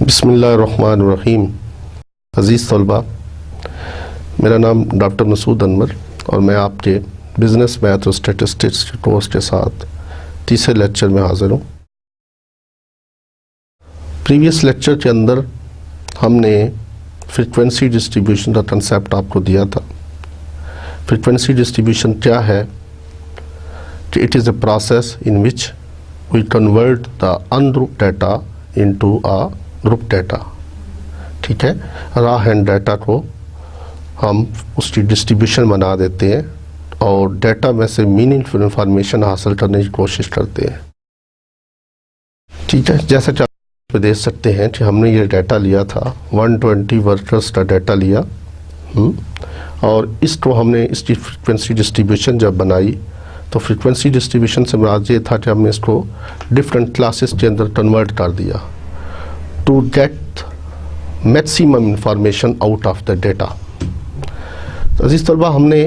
बिस्मिल्लाहिर्रहमानिर्रहीम। अज़ीज़ तलबा, मेरा नाम डॉक्टर मसूद अनवर और मैं आपके बिज़नेस मैथ और स्टैटिस्टिक्स के कोर्स के साथ तीसरे लेक्चर में हाज़िर हूँ। प्रीवियस लेक्चर के अंदर हमने फ्रीक्वेंसी डिस्ट्रीब्यूशन का कंसेप्ट आपको दिया था। फ्रीक्वेंसी डिस्ट्रीब्यूशन क्या है कि it is a process in which we convert the ungroup data into a group data. ठीक है, रॉ हैंड डाटा को हम उसकी डिस्ट्रीब्यूशन बना देते हैं और डाटा में से मीनिंगफुल इंफॉर्मेशन हासिल करने की कोशिश करते हैं। ठीक है, जैसा कि आप देख सकते हैं कि हमने ये डाटा लिया था 120 वर्कर्स का डाटा लिया और इसको हमने इसकी फ्रीक्वेंसी डिस्ट्रीब्यूशन जब बनाई तो फ्रीक्वेंसी डिस्ट्रीब्यूशन से मुराद ये था कि हमने इसको डिफरेंट क्लासेस के अंदर कन्वर्ट कर दिया to get maximum information out of the data. अजीज़ तलबा, हमने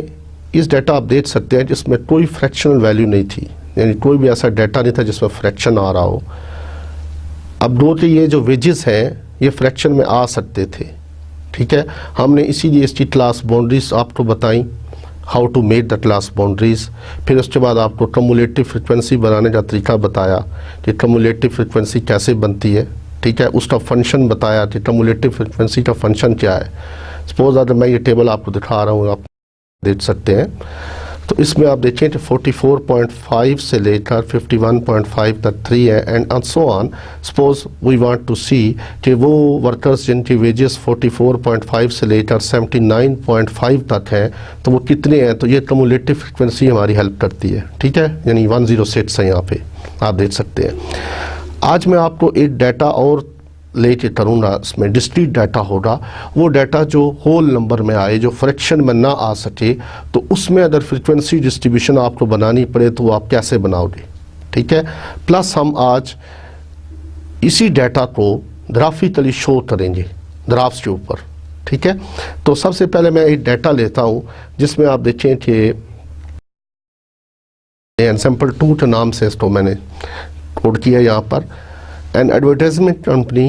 इस डाटा आप देख सकते हैं जिसमें कोई फ्रैक्शनल वैल्यू नहीं थी, यानी कोई भी ऐसा डाटा नहीं था जिसमें फ्रैक्शन आ रहा हो। अब दो के ये जो वेजेस हैं ये फ्रैक्शन में आ सकते थे। ठीक है, हमने इसीलिए इसकी क्लास बाउंड्रीज आपको बताई, how to make the class boundaries. फिर उसके बाद आपको कम्युलेटिव फ्रिक्वेंसी बनाने का तरीका बताया कि कम्युलेटिव फ्रिक्वेंसी कैसे बनती है। ठीक है, उसका फंक्शन बताया कि कम्युलेटिव फ्रिक्वेंसी का फंक्शन क्या है। सपोज अगर मैं ये टेबल आपको दिखा रहा हूँ, आप देख सकते हैं, तो इसमें आप देखें कि 44.5 से लेकर 51.5 तक 3 है and so on. Suppose we want to see कि वो वर्कर्स जिनकी वेजेस 44.5 से लेकर 79.5 तक हैं तो वो कितने हैं, तो ये कम्युलेटिव फ्रिक्वेंसी हमारी हेल्प करती है। ठीक है, यानी 106 है यहाँ पे आप देख सकते हैं। आज मैं आपको एक डाटा और लेके करूँगा, इसमें डिस्क्रीट डाटा होगा। वो डाटा जो होल नंबर में आए, जो फ्रैक्शन में ना आ सके, तो उसमें अगर फ्रीक्वेंसी डिस्ट्रीब्यूशन आपको बनानी पड़े तो वो आप कैसे बनाओगे। ठीक है, प्लस हम आज इसी डाटा को ग्राफिकली शो करेंगे ग्राफ्स के ऊपर। ठीक है, तो सबसे पहले मैं एक डाटा लेता हूँ जिसमें आप देखें कि एग्जाम्पल 2 के नाम से इसको मैंने कोड किया यहाँ पर। An advertisement company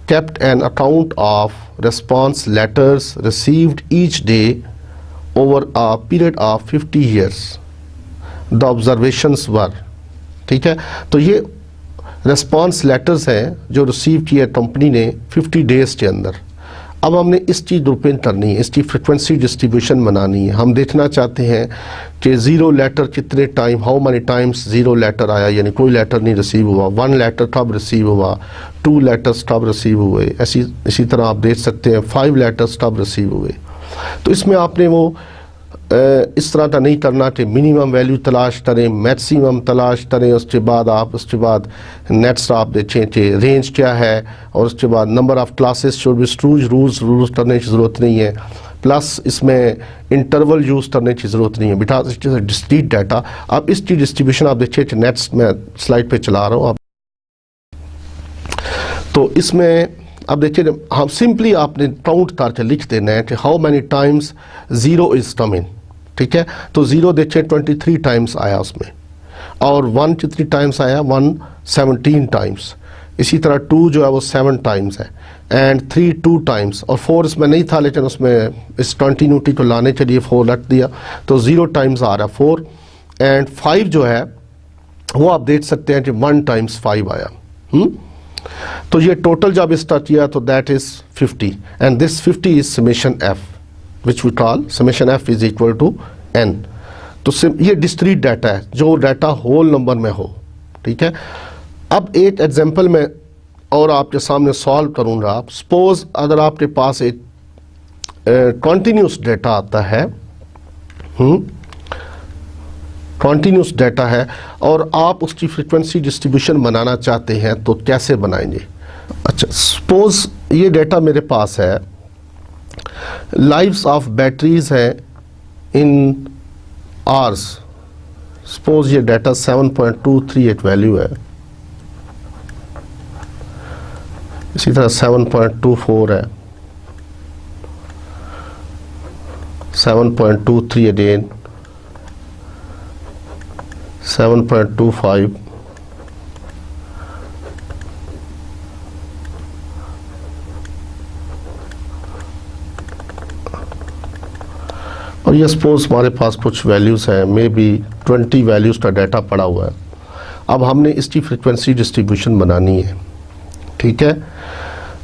kept an account of response letters received each day over a period of 50 years. The observations were, ठीक है, तो ये response letters हैं जो रिसीव किए कंपनी ने 50 डेज के अंदर। अब हमने इस चीज़ डिपेंड करनी है, इसकी फ्रिक्वेंसी डिस्ट्रीब्यूशन बनानी है। हम देखना चाहते हैं कि ज़ीरो लेटर कितने time, how many times zero letter आया, यानी कोई लेटर नहीं रिसीव हुआ। 1 लेटर कब रिसीव हुआ, 2 लेटर्स कब रिसीव हुए, इसी तरह आप देख सकते हैं 5 लेटर्स कब रिसीव हुए। तो इसमें आपने वो इस तरह का नहीं करना कि मिनिमम वैल्यू तलाश करें, मैक्सिमम तलाश करें, उसके बाद नेट्स आप देखें कि रेंज क्या है, और उसके बाद number of classes should be rules करने की ज़रूरत नहीं है, प्लस इसमें इंटरवल यूज़ करने की ज़रूरत नहीं है। Because it is a discrete data. अब इसकी डिस्ट्रीब्यूशन आप देखिए कि नेट्स में स्लाइड पे चला रहा हूँ आप, तो इसमें अब देखिए हम सिंपली आपने काउंट करके लिख देना है कि how many times zero is coming. ठीक है, तो ज़ीरो देखिए 23 टाइम्स आया उसमें, और 1 कितनी टाइम्स आया, 117 टाइम्स। इसी तरह 2 जो है वो 7 टाइम्स है, एंड 3 2 टाइम्स, और 4 इसमें नहीं था लेकिन उसमें इस कंटिन्यूटी को लाने के लिए 4 रख दिया, तो 0 टाइम्स आ रहा है 4। एंड 5 जो है वो आप देख सकते हैं कि 1 टाइम्स 5 आया। तो ये टोटल जब इसका किया तो that is 50 and this 50 is summation F which we call summation F is equal to N. तो ये डिस्क्रीट डाटा है, जो डाटा होल नंबर में हो। ठीक है, अब एक एग्जांपल में और आपके सामने सॉल्व करूंगा। आप सपोज अगर आपके पास एक कॉन्टिन्यूस डाटा आता है, कॉन्टिन्यूस डाटा है, और आप उसकी फ्रीक्वेंसी डिस्ट्रीब्यूशन बनाना चाहते हैं तो कैसे बनाएंगे। अच्छा, सपोज ये डाटा मेरे पास है, लाइव्स ऑफ बैटरीज है इन आवर्स। सपोज ये डाटा 7.238 वैल्यू है, इसी तरह 7.24 है, 7.23 अगेन, 7.25, ये सपोज हमारे पास कुछ वैल्यूज़ हैं, मे बी 20 वैल्यूज़ का डाटा पड़ा हुआ है। अब हमने इसकी फ्रीक्वेंसी डिस्ट्रीब्यूशन बनानी है, ठीक है।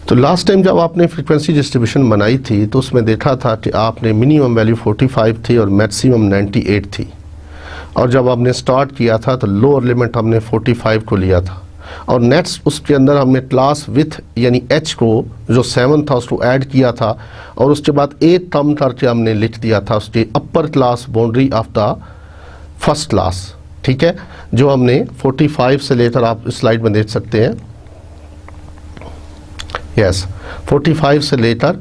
तो लास्ट टाइम जब आपने फ्रीक्वेंसी डिस्ट्रीब्यूशन बनाई थी तो उसमें देखा था कि आपने मिनिमम वैल्यू 45 थी और मैक्सिमम 98 थी, और जब हमने स्टार्ट किया था तो लोअर लिमिट हमने 45 को लिया था, और नेक्स्ट उसके अंदर हमने क्लास विथ यानी h को जो 7 था उसको ऐड किया था, और उसके बाद 8 कम करके हमने लिख दिया था उसके upper class boundary of the first class, ठीक है, जो हमने 45 से लेकर आप इस स्लाइड में देख सकते हैं, यस 45 से लेकर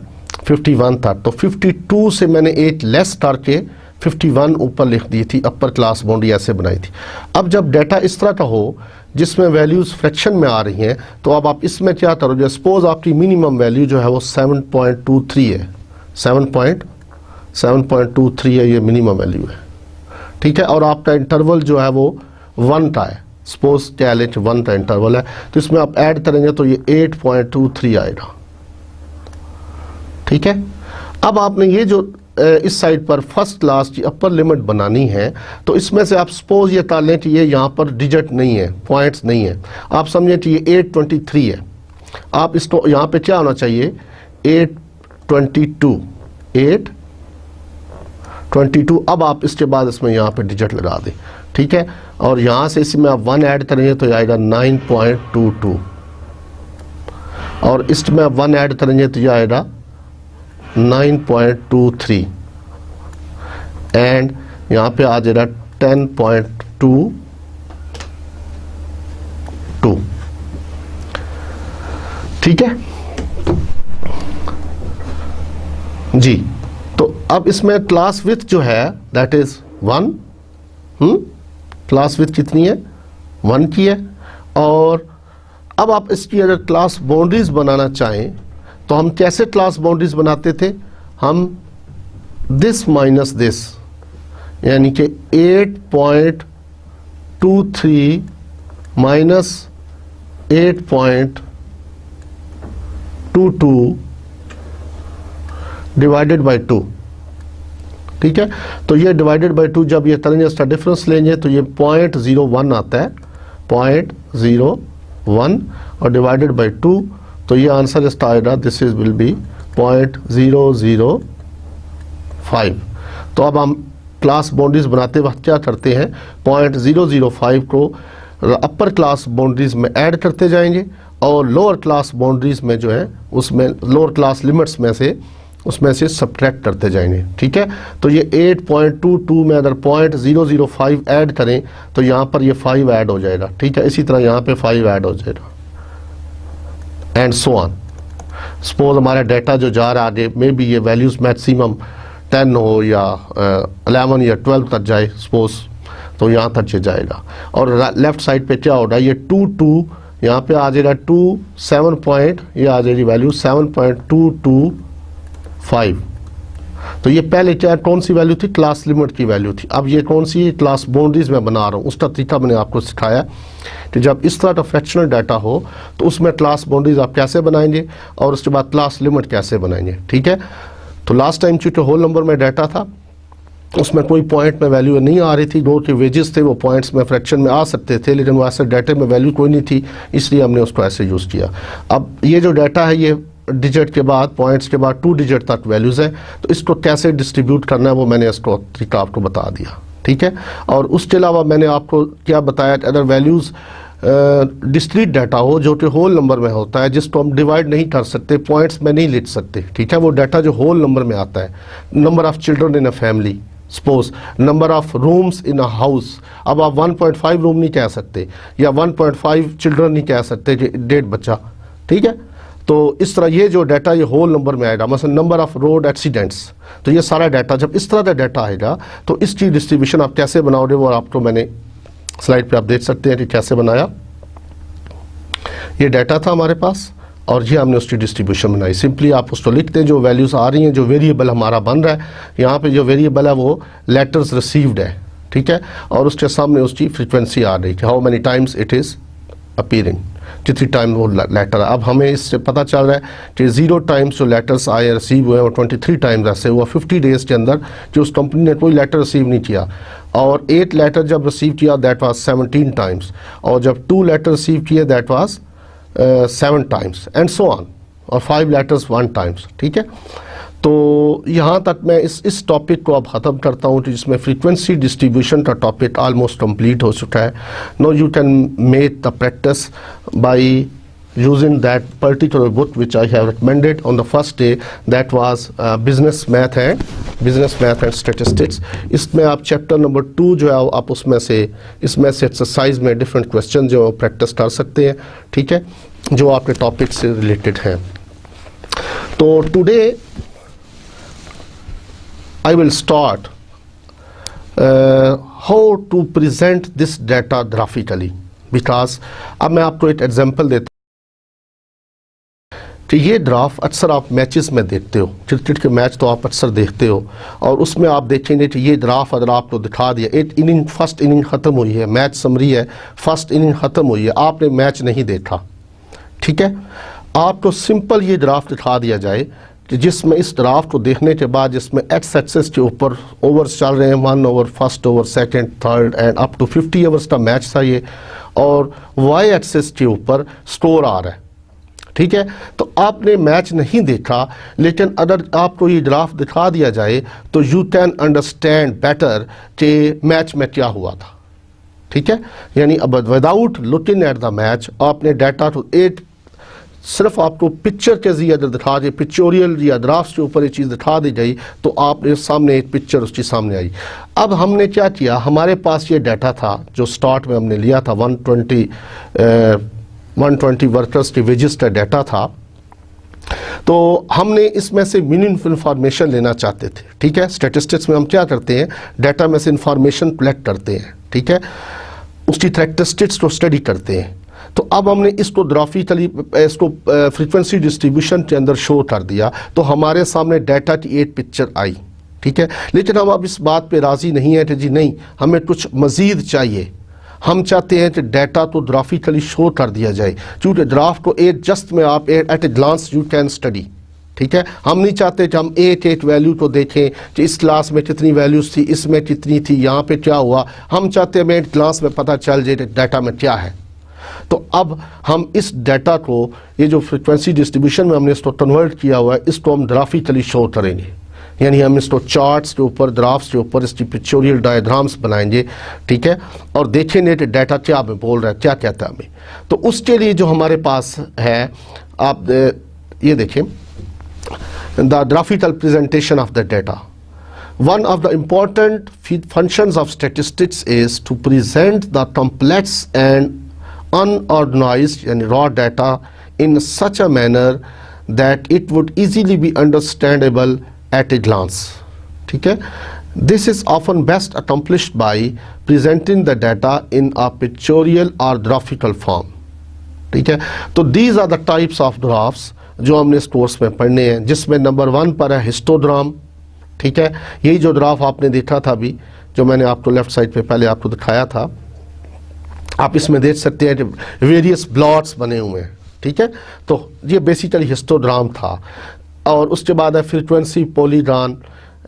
51 तक। तो 52 से मैंने 8 लेस करके 51 ऊपर लिख दी थी, अपर क्लास बाउंड्री ऐसे बनाई थी। अब जब डाटा इस तरह का हो जिसमें वैल्यूज़ फ्रैक्शन में आ रही हैं, तो अब आप इसमें क्या करोगे, सपोज आपकी मिनिमम वैल्यू जो है वो 7.23 है, 7.23 है, ये मिनिमम वैल्यू है, ठीक है, और आपका इंटरवल जो है वो 1 का है, सपोज क्या ले 1 का इंटरवल है, तो इसमें आप ऐड करेंगे तो ये 8.23 आएगा, ठीक है। अब आपने ये जो इस साइड पर फर्स्ट क्लास की अपर लिमिट बनानी है, तो इसमें से आप सपोज ये कर लें कि ये यहाँ पर डिजिट नहीं है, पॉइंट्स नहीं है, आप समझें कि ये 823 है, आप इसको यहाँ पे क्या होना चाहिए 822, 822। अब आप इसके बाद इसमें यहाँ पे डिजिट लगा दें, ठीक है, और यहाँ से इसमें आप 1 ऐड करेंगे तो ये आएगा 9.22, और इसमें आप 1 ऐड करेंगे तो ये आएगा 9.23, एंड यहाँ पे आ जाएगा 10.22, ठीक है जी। तो अब इसमें क्लास विथ जो है दैट इज 1, क्लास विथ कितनी है 1 की है, और अब आप इसकी अगर क्लास बाउंड्रीज बनाना चाहें तो हम कैसे क्लास बाउंड्रीज बनाते थे, हम दिस माइनस दिस यानी कि 8.23 माइनस 8.22 डिवाइडेड बाई 2, ठीक है। तो ये डिवाइडेड बाई 2 जब ये करेंगे इसका डिफरेंस लेंगे तो ये 0.01 आता है, 0.01, और डिवाइडेड बाई 2, तो ये आंसर इसका आएगा, दिस इज विल बी 0.005। तो अब हम क्लास बाउंड्रीज बनाते वक्त क्या करते हैं, 0.005 को अपर क्लास बाउंड्रीज में ऐड करते जाएंगे, और लोअर क्लास बाउंड्रीज में जो है उसमें लोअर क्लास लिमिट्स में से उसमें से सब्ट्रैक्ट करते जाएंगे, ठीक है। तो ये 8.22 में अगर 0.005 ऐड करें तो यहाँ पर ये 5 ऐड हो जाएगा, ठीक है, इसी तरह यहाँ पे 5 ऐड हो जाएगा, एंड सो ऑन। सपोज हमारा डाटा जो जा रहा है आगे, मे बी ये वैल्यूज़ मैक्सिमम 10 हो या 11 या 12 तक जाए सपोज, तो यहाँ तक ये जाएगा, और लेफ्ट साइड पे क्या होगा, ये 2 यहाँ पे आ जाएगा 2 7 पॉइंट, ये आ जाएगी वैल्यू 7.225। तो ये पहले क्या कौन सी वैल्यू थी, क्लास लिमिट की वैल्यू थी, अब ये कौन सी क्लास बाउंड्रीज में बना रहा हूँ, उसका तरीका मैंने आपको सिखाया कि जब इस तरह का फ्रैक्शनल डाटा हो तो उसमें क्लास बाउंड्रीज आप कैसे बनाएंगे और उसके बाद क्लास लिमिट कैसे बनाएंगे, ठीक है। तो लास्ट टाइम चूँकि होल नंबर में डाटा था उसमें कोई पॉइंट में वैल्यू नहीं आ रही थी, दो के वेजेस थे वो पॉइंट्स में फ्रैक्शन में आ सकते थे, लेकिन वो ऐसे डाटे में वैल्यू कोई नहीं थी, इसलिए हमने उसको ऐसे यूज़ किया। अब ये जो डाटा है ये डिजिट के बाद, पॉइंट्स के बाद 2 डिजिट तक वैल्यूज़ है, तो इसको कैसे डिस्ट्रीब्यूट करना है वो मैंने इसको तरीका आपको बता दिया, ठीक है। और उसके अलावा मैंने आपको क्या बताया, अगर वैल्यूज़ डिस्क्रीट डाटा हो जो कि होल नंबर में होता है, जिसको हम डिवाइड नहीं कर सकते, पॉइंट्स में नहीं लिख सकते, ठीक है, वो डाटा जो होल नंबर में आता है, number of children in a family, suppose number of rooms in a house, अब आप 1.5 रूम नहीं कह सकते या 1.5 चिल्ड्रन नहीं कह सकते कि 1.5 बच्चा, ठीक है। तो इस तरह ये जो डाटा ये होल नंबर में आएगा, मतलब नंबर ऑफ रोड एक्सीडेंट्स, तो ये सारा डाटा जब इस तरह का डाटा आएगा तो इसकी डिस्ट्रीब्यूशन आप कैसे बनाओगे वो आपको मैंने स्लाइड पे आप देख सकते हैं कि कैसे बनाया। ये डाटा था हमारे पास और ये हमने उसकी डिस्ट्रीब्यूशन बनाई। सिंपली आप उसको लिखते हैं जो वैल्यूज़ आ रही हैं, जो वेरिएबल हमारा बन रहा है, यहाँ पे जो वेरिएबल है वो लेटर्स रिसीव्ड है, ठीक है, और उसके सामने उसकी फ्रीक्वेंसी आ रही है, how many times it is appearing. जितनी टाइम वो लेटर। अब हमें इससे पता चल रहा है कि 0 टाइम्स जो लेटर्स आए रिसीव हुए और 23 टाइम्स ऐसे हुआ 50 डेज़ के अंदर जो उस कंपनी ने कोई लेटर रिसीव नहीं किया। और 8 लेटर जब रिसीव किया दैट वाज 17 टाइम्स, और जब 2 लेटर रिसीव किए that was 7 times and so on, और 5 लेटर्स 1 टाइम्स। ठीक है, तो यहाँ तक मैं इस टॉपिक को अब ख़त्म करता हूँ, जिसमें फ्रीक्वेंसी डिस्ट्रीब्यूशन का टॉपिक ऑलमोस्ट कंप्लीट हो चुका है। Now you can make the practice by using that particular book which I have recommended on the first day, that was business math and statistics। इसमें आप चैप्टर नंबर 2 जो है आप इसमें से एक्सरसाइज में डिफरेंट क्वेश्चन जो प्रैक्टिस कर सकते हैं। ठीक है, जो आपके टॉपिक से रिलेटेड हैं। तो today I will start how to present this data graphically, because अब मैं आपको एक एग्जांपल देता हूँ कि ये ग्राफ अक्सर आप मैचेस में देखते हो, क्रिकेट के मैच तो आप अक्सर देखते हो, और उसमें आप देखेंगे कि ये ग्राफ अगर आपको दिखा दिया, एक इनिंग फर्स्ट इनिंग ख़त्म हुई है, मैच समरी है, फर्स्ट इनिंग ख़त्म हुई है, आपने मैच नहीं देखा। ठीक है, आपको सिंपल ये ग्राफ दिखा दिया जाए जिसमें इस ग्राफ को देखने के बाद जिसमें एक्स एक्सेस के ऊपर ओवर्स चल रहे हैं, 1 over, first over, second, third and up to 50 overs का मैच था ये, और वाई एक्सेस के ऊपर स्कोर आ रहा है। ठीक है, तो आपने मैच नहीं देखा, लेकिन अगर आपको ये ग्राफ दिखा दिया जाए तो यू कैन अंडरस्टैंड बेटर कि मैच में क्या हुआ था। ठीक है, यानी अब without looking at the match आपने डाटा तो एक सिर्फ आपको पिक्चर के जरिए अगर दिखा दे, पिक्चोरियल या ग्राफ्स के ऊपर ये चीज़ दिखा दी गई तो आपने सामने एक पिक्चर उसके सामने आई। अब हमने क्या किया, हमारे पास ये डाटा था जो स्टार्ट में हमने लिया था, 120 वर्कर्स के वेजेस का डाटा था। तो हमने इसमें से मीनिंगफुल इंफॉर्मेशन लेना चाहते थे। ठीक है, स्टैटिस्टिक्स में हम क्या करते हैं, डाटा में से इंफॉर्मेशन कलेक्ट करते हैं। ठीक है, उसकी कैरेक्टरिस्टिक्स को स्टडी करते हैं। तो अब हमने इसको ग्राफिकली इसको फ्रीक्वेंसी डिस्ट्रीब्यूशन के अंदर शो कर दिया, तो हमारे सामने डाटा की एक पिक्चर आई। ठीक है, लेकिन हम अब इस बात पे राज़ी नहीं है कि जी नहीं, हमें कुछ मज़ीद चाहिए। हम चाहते हैं कि डाटा तो ग्राफिकली शो कर दिया जाए, क्योंकि ग्राफ को एक जस्ट में आप at a glance you can study. ठीक है, हम नहीं चाहते कि हम एक वैल्यू को देखें कि इस क्लास में कितनी वैल्यूज़ थी, इसमें कितनी थी, यहाँ पे क्या हुआ। हम चाहते हैं एक क्लास में पता चल जाए कि डाटा में क्या है। तो अब हम इस डाटा को, ये जो फ्रीक्वेंसी डिस्ट्रीब्यूशन में हमने इसको कन्वर्ट किया हुआ है, इसको हम ग्राफिकली शो करेंगे। यानी हम इसको चार्ट्स के ऊपर, ग्राफ्स के ऊपर इसकी पिक्चोरियल डायग्राम्स बनाएंगे। ठीक है, और देखेंगे कि डाटा क्या हमें बोल रहा है, क्या कहता है हमें। तो उसके लिए जो हमारे पास है, आप ये देखें, the graphical presentation of the data. One of the important functions of statistics is to present the complex and unorganized and raw data in such a manner that it would easily be understandable at a glance. ठीक है, this is often best accomplished by presenting the data in a pictorial or graphical form. ठीक है, तो these are the types of graphs जो हमने इस course में पढ़ने हैं, जिसमें नंबर 1 पर है हिस्टोग्राम। ठीक है, यही जो ग्राफ आपने देखा था अभी, जो मैंने आपको लेफ्ट साइड पे पहले आपको दिखाया था, आप इसमें देख सकते हैं कि वेरियस ब्लॉट्स बने हुए हैं। ठीक है, तो ये बेसिकली हिस्टोग्राम था। और उसके बाद है फ्रीक्वेंसी पॉलीगॉन,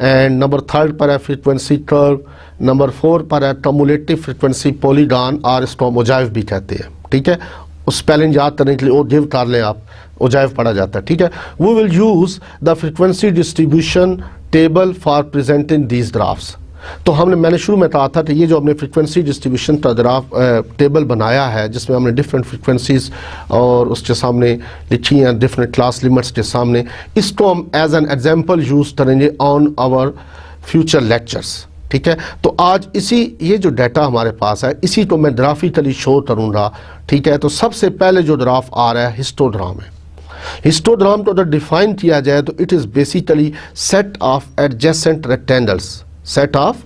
एंड नंबर 3 पर है फ्रीक्वेंसी कर्व, नंबर 4 पर है कम्युलेटिव फ्रीक्वेंसी पॉलीगॉन, और इसको ओजाइव भी कहते हैं। ठीक है, उस स्पेलिंग याद करने के लिए ओजिव कर लें आप, ओजाइव पढ़ा जाता है। ठीक है, we will use the frequency distribution table for presenting these graphs. तो मैंने शुरू में कहा था कि ये जो हमने फ्रीक्वेंसी डिस्ट्रीब्यूशन का ग्राफ टेबल बनाया है, जिसमें हमने डिफरेंट फ्रीक्वेंसीज और उसके सामने लिखी हैं डिफरेंट क्लास लिमिट्स के सामने, इसको हम एज एन एग्जांपल यूज़ करेंगे ऑन आवर फ्यूचर लेक्चर्स। ठीक है, तो आज ये जो डाटा हमारे पास है, इसी को मैं ग्राफिकली शो करूँगा। ठीक है, तो सबसे पहले जो ग्राफ आ रहा है हिस्टोग्राम है। हिस्टोग्राम को अगर डिफाइन किया जाए तो it is basically set of adjacent rectangles, set of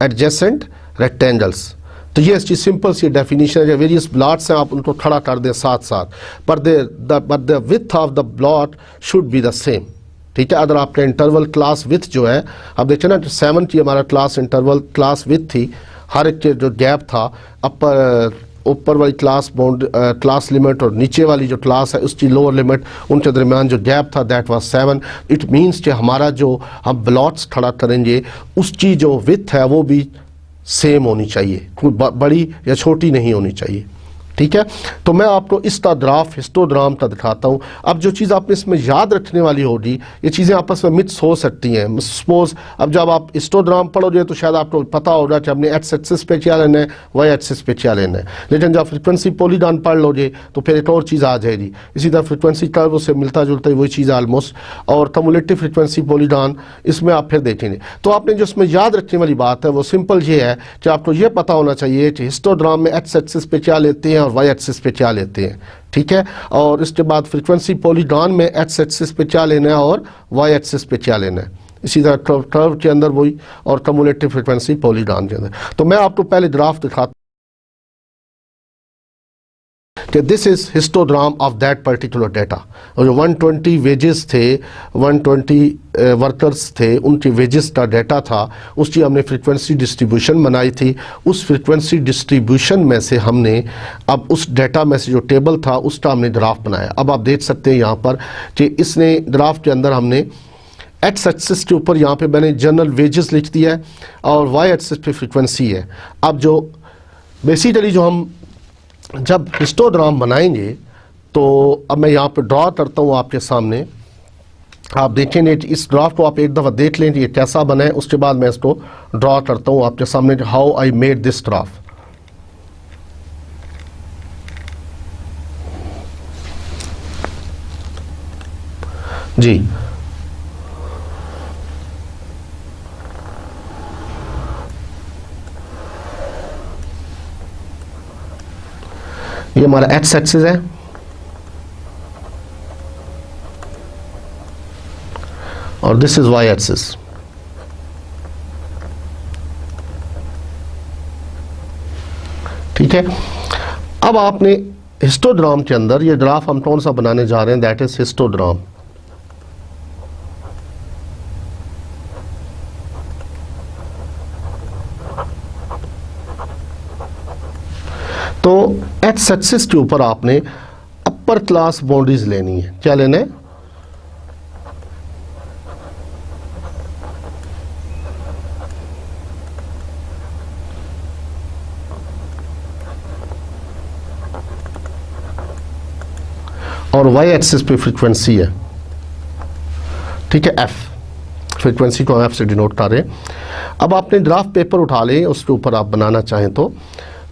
adjacent rectangles. तो ये इसकी सिंपल सी डेफिनेशन है। वेरियस ब्लॉट्स हैं, आप उनको खड़ा कर दें साथ साथ, पर the width of the blot should be the same. ठीक है, अगर आपका इंटरवल क्लास विथ जो है, अब देखिए ना 7 की हमारा क्लास इंटरवल क्लास विथ थी, हर एक जो गैप था अपर ऊपर वाली क्लास बाउंड क्लास लिमिट और नीचे वाली जो क्लास है उसकी लोअर लिमिट, उनके दरमियान जो गैप था दैट वाज 7। इट मीन्स कि हमारा जो हम ब्लॉट्स खड़ा करेंगे उसकी जो विड्थ है वो भी सेम होनी चाहिए, कोई बड़ी या छोटी नहीं होनी चाहिए। ठीक है, तो मैं आपको इसका ग्राफ हिस्टोग्राम का दिखाता हूँ। अब जो चीज़ आपने इसमें याद रखने वाली होगी, ये चीज़ें आपस में मिक्स हो सकती हैं। सपोज अब जब आप हिस्टोग्राम पढ़ोगे तो शायद आपको पता होगा कि हमने एक्स एक्सिस पे क्या लेना है, वाई एक्सिस पे क्या लेना है, लेकिन जब फ्रिक्वेंसी पॉलीगॉन पढ़ लोगे तो फिर एक और चीज़ आ जाएगी। इसी तरह फ्रिक्वेंसी कर्व उससे मिलता जुलता है वही चीज़ ऑलमोस्ट, और कम्युलेटिव फ्रिक्वेंसी पॉलीगॉन इसमें आप फिर देखेंगे। तो आपने जो इसमें याद रखने वाली बात है वो सिंपल ये है कि आपको ये पता होना चाहिए कि हिस्टोग्राम में एक्स एक्सिस पे क्या लेते हैं और वाई एक्सिस पे क्या लेते हैं। ठीक है, और इसके बाद फ्रीक्वेंसी पॉलीगॉन में एक्स एक्सिस पे क्या लेना है और वाई एक्सिस पे क्या लेना है। इसी तरह कर्व के अंदर वही, और कम्युलेटिव फ्रीक्वेंसी पॉलीगॉन के अंदर। तो मैं आपको पहले ग्राफ दिखाता कि this is histogram of that particular data. और जो 120 वेजेस थे, 120 वर्कर्स थे, उनके वेजेस का डाटा था, उसकी हमने फ्रीक्वेंसी डिस्ट्रीब्यूशन बनाई थी। उस फ्रीक्वेंसी डिस्ट्रीब्यूशन में से हमने अब उस डाटा में से जो टेबल था उसका हमने ग्राफ बनाया। अब आप देख सकते हैं यहाँ पर कि इसने ग्राफ के अंदर हमने एक्स एक्सिस के ऊपर यहाँ पे मैंने जनरल वेजेस लिख दिया है और वाई एक्सिस पे फ्रीक्वेंसी है। अब जो बेसिकली जो हम जब हिस्टोग्राम बनाएंगे तो अब मैं यहाँ पर ड्रॉ करता हूँ आपके सामने, आप देखेंगे इस ग्राफ को आप एक दफ़ा देख लें ये कैसा बना है, उसके बाद मैं इसको ड्रॉ करता हूँ आपके सामने how I made this graph. जी ये हमारा एक्स एक्सिस है और दिस इज वाई एक्सिस। ठीक है, अब आपने हिस्टोग्राम के अंदर ये ग्राफ हम कौन सा बनाने जा रहे हैं, दैट इज हिस्टोग्राम। तो एक्स एक्सिस के ऊपर आपने अपर क्लास बाउंड्रीज लेनी है। क्या लेना है, और वाई एक्सिस पे फ्रीक्वेंसी है। ठीक है, एफ फ्रीक्वेंसी को हम एफ से डिनोट कर रहे हैं। अब आपने ग्राफ पेपर उठा लें, उसके ऊपर आप बनाना चाहें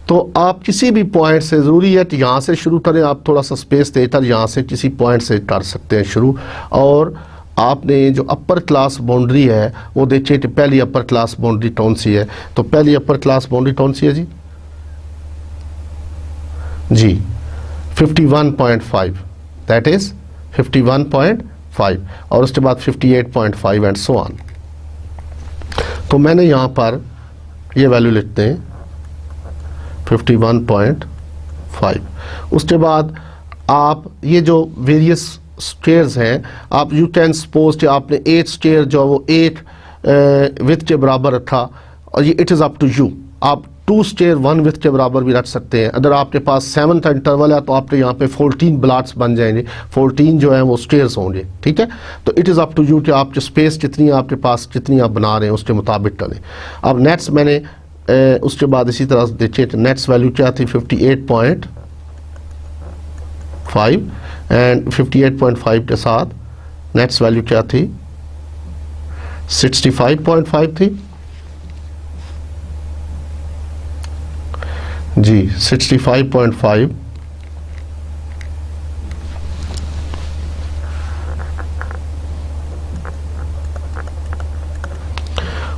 तो आप किसी भी पॉइंट से, ज़रूरी है कि यहाँ से शुरू करें, आप थोड़ा सा स्पेस देकर यहाँ से किसी पॉइंट से कर सकते हैं शुरू। और आपने जो अपर क्लास बाउंड्री है वो देखिए कि पहली अपर क्लास बाउंड्री कौन सी है। तो पहली अपर क्लास बाउंड्री कौन सी है जी? जी 51.5, दैट इज़ 51.5, और उसके बाद 58.5 एंड सो ऑन। तो मैंने यहाँ पर ये वैल्यू लिखते हैं 51.5। उसके बाद आप ये जो वेरियस स्टेयर्स हैं, आप यू कैन सपोज कि आपने 8 स्टेयर जो वो 8 विथ के बराबर रखा, और ये it is up to you. आप 2 स्टेयर 1 विथ के बराबर भी रख सकते हैं। अगर आपके पास 7 का इंटरवल है तो आपके यहाँ पे 14 ब्लॉक्स बन जाएंगे, 14 जो है वो स्टेयर्स होंगे। ठीक है, तो it is up to you कि आप स्पेस कितनी आपके पास, कितनी आप बना रहे हैं उसके मुताबिक करें। अब नेट्स मैंने उसके बाद इसी तरह देखिए नेट्स वैल्यू क्या थी 58.5, एंड 58.5 के साथ नेट्स वैल्यू क्या थी 65.5 थी जी 65.5।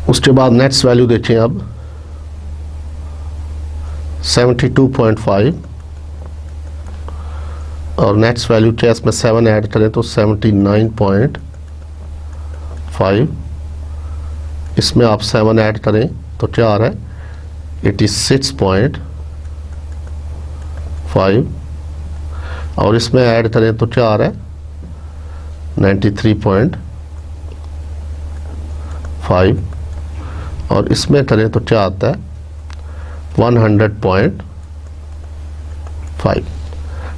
उसके बाद नेट्स वैल्यू देखें अब 72.5, और नेट्स वैल्यू क्या इसमें 7 ऐड करें तो 79.5, इसमें आप 7 ऐड करें तो क्या आ रहा है 86.5, और इसमें ऐड करें तो क्या आ रहा है 93.5, और इसमें करें तो क्या आता है 100.5। 5।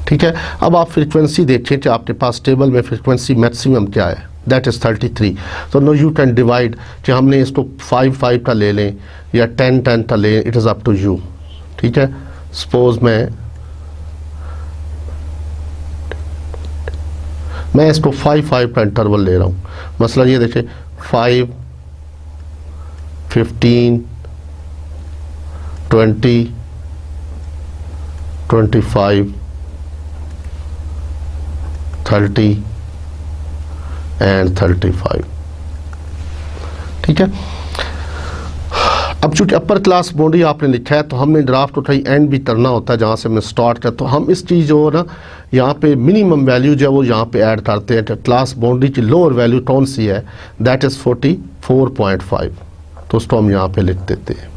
ठीक है, अब आप फ्रीक्वेंसी देखें कि आपके पास टेबल में फ्रीक्वेंसी मैक्सिमम क्या है, दैट इज़ 33। तो नो यू कैन डिवाइड कि हमने इसको 5 का ले लें या 10 का लें, it is up to you. ठीक है, सपोज मैं इसको 5 का इंटरवल ले रहा हूँ। मसला ये देखिए 5, 15, 20, 25, 30 एंड 35। ठीक है, अब चूंकि अपर क्लास बाउंड्री आपने लिखा है तो हमने ड्राफ्ट उठाई एंड भी करना होता है जहाँ से हमने स्टार्ट किया, तो हम इस चीज़ जो ना यहाँ पे मिनिमम वैल्यू जो है वो यहाँ पे ऐड करते हैं कि क्लास बाउंड्री की लोअर वैल्यू कौन सी है, दैट इज़ 44.5, तो उसको हम यहाँ पे लिख देते हैं।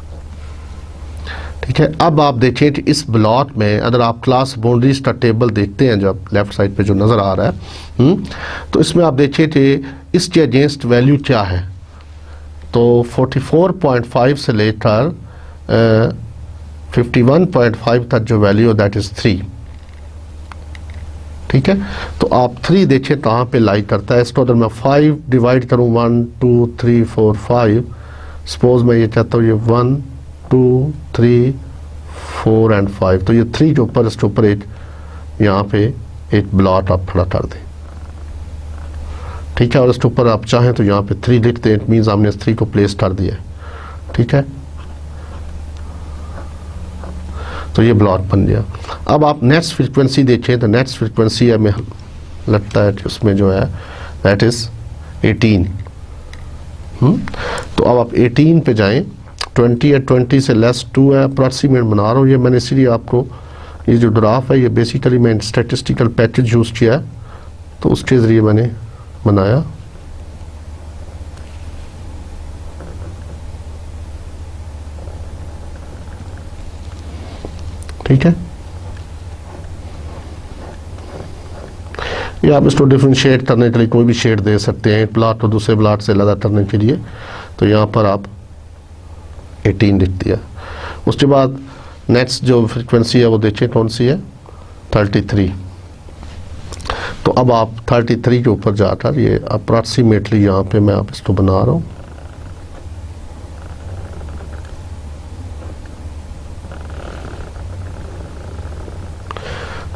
ठीक है, अब आप देखें कि इस ब्लॉक में अगर आप क्लास बाउंड्रीज का टेबल देखते हैं जब लेफ्ट साइड पे जो नज़र आ रहा है, तो इसमें आप देखें कि इसके अगेंस्ट वैल्यू क्या है, तो 44.5 से लेकर 51.5 तक जो वैल्यू है दैट इज़ 3। ठीक है, तो आप 3 देखें कहाँ पे लाई करता है। इसको अगर मैं 5 डिवाइड करूँ 1 2 3 4 5, सपोज मैं ये चाहता हूँ ये 1 2 3 4 एंड 5, तो ये 3 के ऊपर इसके ऊपर एक यहाँ पे एक ब्लॉक आप खड़ा कर दें। ठीक है, और इसके ऊपर आप चाहें तो यहाँ पे 3 लिखते हैं, इट मीन्स हमने इस 3 को प्लेस कर दिया। ठीक है, तो ये ब्लॉक बन गया। अब आप नेक्स्ट फ्रीक्वेंसी देखें तो नेक्स्ट फ्रीक्वेंसी हमें लगता है कि उसमें जो है दैट इज़ 18। तो अब आप 18 पे जाएं, 20 या 20 से लेस 2 है, अप्रॉक्सीमेट बना रहा हूँ ये मैंने, इसलिए आपको ये जो ग्राफ है ये बेसिकली मैं स्टैटिस्टिकल पैकेज यूज़ किया है तो उसके ज़रिए मैंने बनाया। ठीक है, ये आप इसको डिफ्रेंशिएट करने के लिए कोई भी शेड दे सकते हैं, एक प्लॉट और दूसरे प्लॉट से अलग करने के लिए, तो यहाँ पर आप 18 लिख दिया। उसके बाद नेक्स्ट जो फ्रीक्वेंसी है वो देखिए कौन सी है, 33। तो अब आप 33 के ऊपर जाकर ये अप्रॉक्सीमेटली यहाँ पे मैं आप इसको बना रहा हूँ।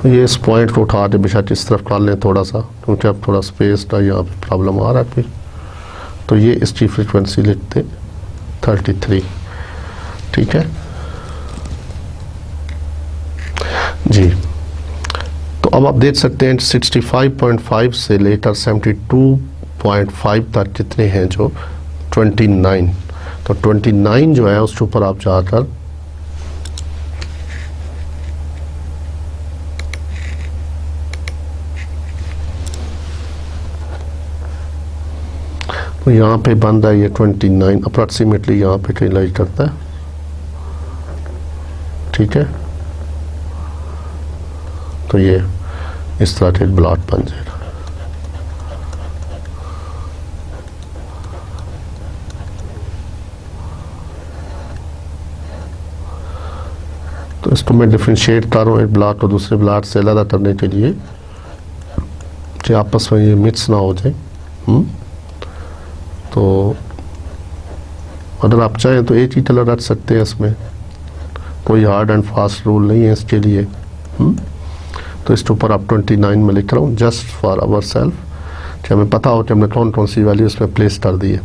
ये इस पॉइंट को उठा के बेशक इस तरफ कर लें थोड़ा सा, क्योंकि अब थोड़ा स्पेस का यहाँ पे प्रॉब्लम आ रहा है फिर, तो ये इसकी फ्रीक्वेंसी लिखते 33। ठीक है जी, तो अब आप देख सकते हैं 65.5 से लेकर 72.5 तक कितने हैं, जो 29। तो 29 जो है उसके ऊपर आप जाकर तो यहाँ पे बन रहा है ये 29 अप्रॉक्सीमेटली यहाँ पे कहीं लाई करता है। ठीक है, तो ये इस तरह के ब्लॉक बन जाएगा। तो इसको मैं डिफ्रेंशिएट कर रहा हूँ एक ब्लॉक को दूसरे ब्लॉक से अलग करने के लिए कि आपस में ये मिक्स ना हो जाए। तो अगर आप चाहें तो एक ही कलर रख सकते हैं, इसमें कोई हार्ड एंड फास्ट रूल नहीं है इसके लिए। तो इसके ऊपर आप 29 में लिख रहा हूँ जस्ट फॉर आवर सेल्फ, कि हमें पता हो कि हमने कौन कौन सी वैल्यू इसमें प्लेस कर दी है।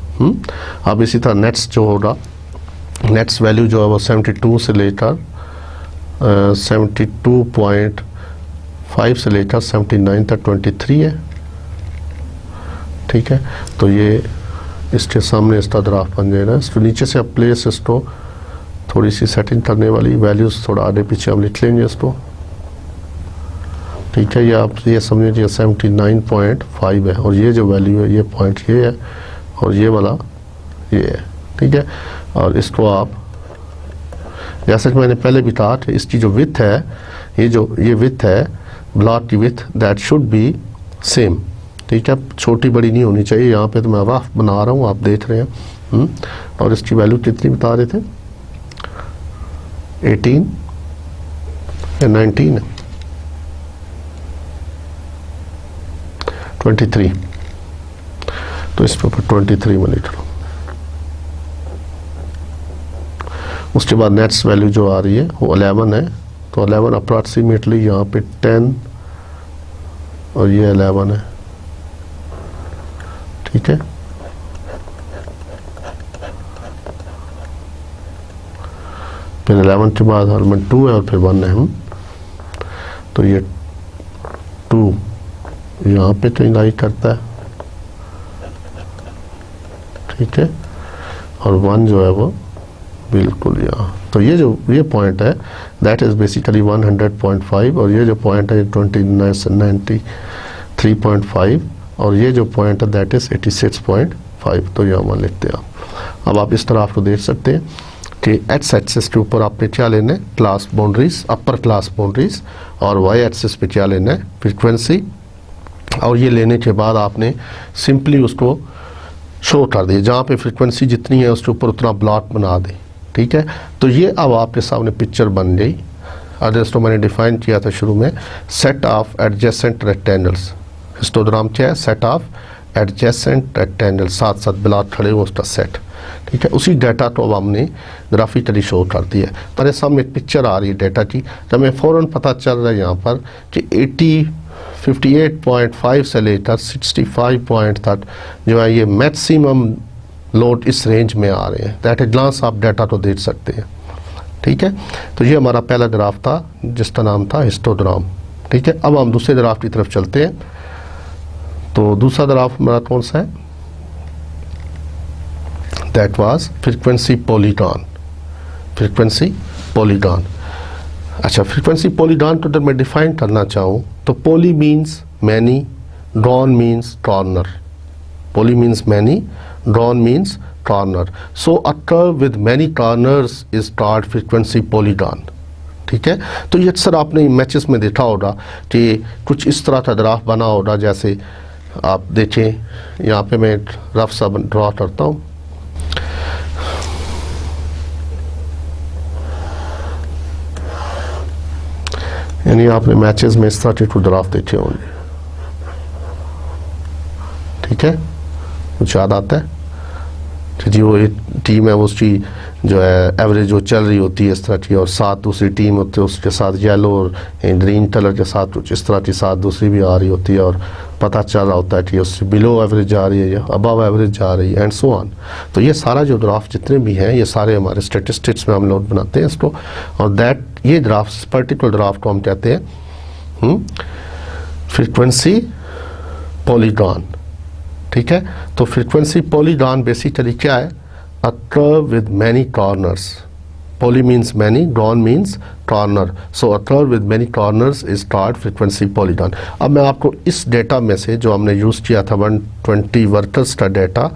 अब इसी तरह नेक्स्ट जो होगा, नेक्स्ट वैल्यू जो है वो 72 से लेकर 72.5 से लेकर 79 तक 23 है। ठीक है, तो ये इसके सामने इसका ग्राफ बन जाएगा। इसको नीचे से अब प्लेस इसको थोड़ी सी सेटिंग करने वाली वैल्यूज़ थोड़ा आगे पीछे हम लिख लेंगे इसको। ठीक है, ये आप ये समझ लीजिए 79.5 है, और ये जो वैल्यू है ये पॉइंट ये है और ये वाला ये है। ठीक है, और इसको आप जैसे कि मैंने पहले भी कहा कि इसकी जो विड्थ है, ये विड्थ है ब्लॉक की width, that should be same. ठीक है, छोटी बड़ी नहीं होनी चाहिए। यहाँ पे तो मैं रफ बना रहा हूँ, आप देख रहे हैं। और इसकी वैल्यू कितनी बता रहे थे, 18 या 19 है। 23, तो इस पे 23 मिलीमीटर। उसके बाद नेट्स वैल्यू जो आ रही है वो 11 है, तो 11 अप्रॉक्सीमेटली यहाँ पे 10 और ये 11 है, ठीक है। फिर 11 के बाद एलिमेंट 2 है और फिर 1 है, तो ये 2 यहाँ पे कहीं लाई करता है, ठीक है, और 1 जो है वो बिल्कुल यहाँ। तो ये पॉइंट है दैट इज़ बेसिकली 100.5, और ये जो पॉइंट है 93.5, और ये जो पॉइंट है दैट इज़ 86.5। तो ये मान लिखते हैं आप। अब आप इस तरह आपको देख सकते हैं कि एक्स एक्सिस के ऊपर आपने क्या लेना है, class boundaries, upper class boundaries, और वाई एक्सिस पे क्या लेना है, फ्रीक्वेंसी। और ये लेने के बाद आपने सिंपली उसको शो कर दिया, जहाँ पे फ्रीक्वेंसी जितनी है उसके ऊपर उतना ब्लॉक बना दें, ठीक है। तो ये अब आपके सामने पिक्चर बन गई। अदर्स तो मैंने डिफाइन किया था शुरू में, set of adjacent rectangles. Histogram क्या है, सेट ऑफ एडजेसेंट रेक्टेंगल, साथ साथ ब्लॉक खड़े हुए उसका सेट, ठीक है। उसी डाटा को अब हमने ग्राफिकली शो कर दिया है। मेरे सामने एक पिक्चर आ रही है डाटा की, तो हमें फ़ौरन पता चल रहा है यहाँ पर कि 58.5 से लेकर 65 पॉइंट तक जो है ये मैक्सिमम लोड इस रेंज में आ रहे हैं। दैट एट ग्लांस आप डाटा को देख सकते हैं, ठीक है। तो ये हमारा पहला ग्राफ था जिसका नाम था हिस्टोग्राम, ठीक है। अब हम दूसरे ग्राफ की तरफ चलते हैं। तो दूसरा ग्राफ हमारा कौन सा है, that was frequency polygon, frequency polygon. अच्छा, फ्रीक्वेंसी पॉलीगॉन को अगर मैं डिफाइन करना चाहूँ तो poly means many, gon means corner. Poly means many, gon means corner. So a curve with many corners is called frequency polygon, ठीक है। तो ये अक्सर आपने मैचेस में देखा होगा कि कुछ इस तरह का ग्राफ बना होगा, जैसे आप देखें यहाँ पे मैं रफ सा ड्रॉ करता हूँ। यानी आपने मैचेस में इस तरह के कुछ ग्राफ देखे होंगे, ठीक है। कुछ याद आता है कि जी वो एक टीम है, उसकी जो है एवरेज जो चल रही होती है इस तरह की, और साथ दूसरी टीम होती है उसके साथ येलो और ग्रीन कलर के साथ कुछ इस तरह की साथ दूसरी भी आ रही होती है, और पता चल रहा होता है कि उससे बिलो एवरेज जा रही है या अबव एवरेज जा रही है, एंड सो ऑन। तो ये सारा जो ग्राफ जितने भी हैं ये सारे हमारे स्टेटिस्टिक्स में हम लोग बनाते हैं इसको, और दैट ये ग्राफ पर्टिकुलर ग्राफ को हम कहते हैं फ्रीक्वेंसी पॉलीगॉन, ठीक है। तो फ्रीक्वेंसी पॉलीगॉन बेसिकली क्या है, a curve with many corners. Poly means many, gon means corner, so a curve with many corners is called frequency polygon. अब मैं आपको इस डेटा में से जो हमने यूज़ किया था 120 वर्कर्स का डेटा,